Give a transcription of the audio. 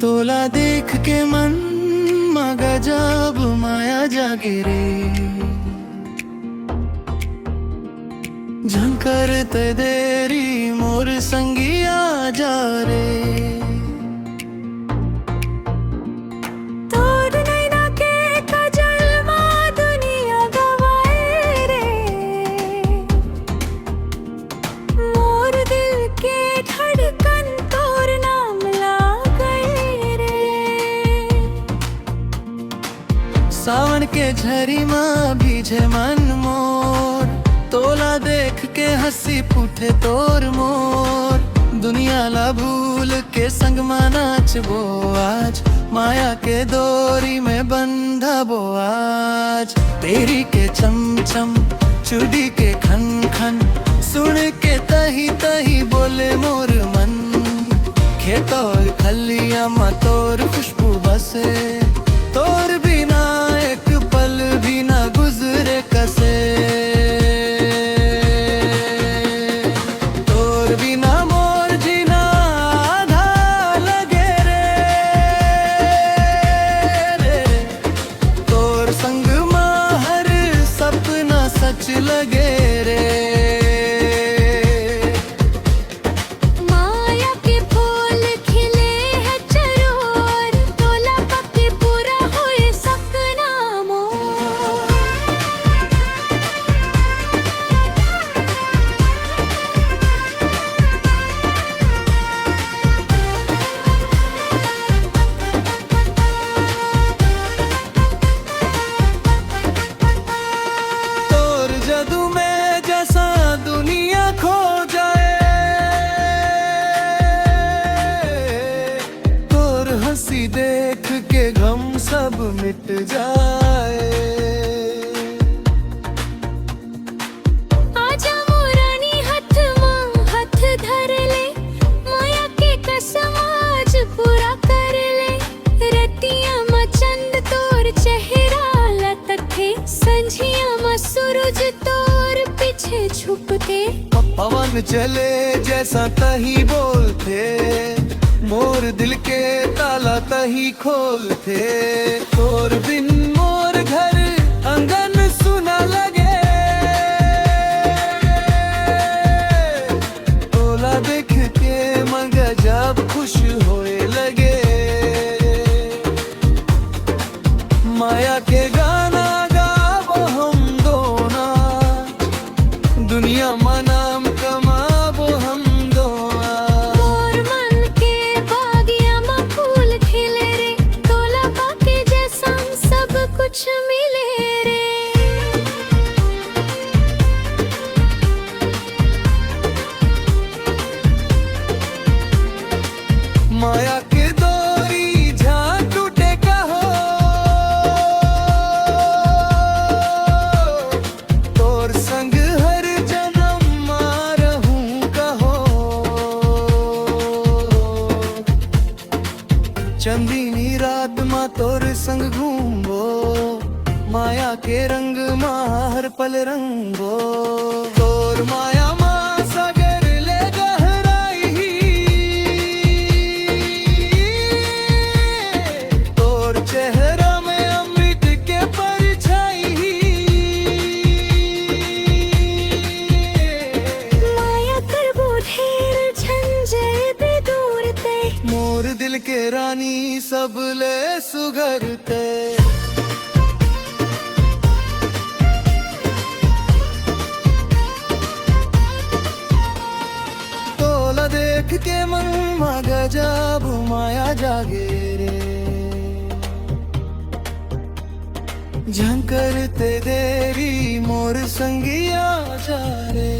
तोला देख के मन गजब माया जागे रे। झंकर ते देरी मोर संगिया जा रे। तोर नैना के काजल माँ दुनिया गवाए रे। मोर दिल के धड़कन तोर नाम ला गए रे। सावन के झरी माँ भीजे मन मोर, तोला देख के हंसी फूटे तोर मोर। दुनिया ला भूल के संग में नाचबो आज, माया के डोरी में बंधबो आज। तेरी के चम चम चूड़ी के खन खन सुन के तही तही बोले मोर मन। खेतों और खलिया में तोर खुशबू बसे, तोर बिना एक पल भी ना गुजरे कसे। तोर बिना मोर जीना आधा लगे रे। तोर संग माँ हर सपना सच लगे रे। माया के फूल खिले है चरोर, तोला पके पूरा होए सपना मोर। तोर जादू में जैसा दुनिया खो जाए, तोर हंसी देख के गम सब मिट जाए। आजा मोरानी हाथ माँ हाथ धर ले, माया के कसम आज पूरा कर ले। रतिया माँ चंद तोर चेहरा लटके, संझिया माँ सूरज तोर पीछे छुपके। पवन चले जैसा तही बोलते, मोर दिल के ताला तही खोलते। तोर बिन मोर घर आंगन सुना लगे, तोला देख के मगा जब खुश होए लगे। माया के गाना गाबो हम दोना, दुनिया में नाम कमाबो हम दोना। मोर मन के बागिया माँ फूल खिले रे, तोला पाके जैसा सब कुछ मिले रे। माया के डोरी जहाँ टूटे कहो, तोर संग हर जन्म मां रहूं कहो। चंदीनी रात माँ तोर संग घूमबो, माया के रंग माँ हर पल रंगबो। तोर माया माँ सागर ले गहराई, तोर चेहरा में अमृत के परछाई। माया करबो ढेर झंझट भी दूर ते, मोर दिल के रानी सब ले सुघरते। तोला देख के मन में गजब माया जागे रे। झंकर ते देरी मोर संगिया जा रे।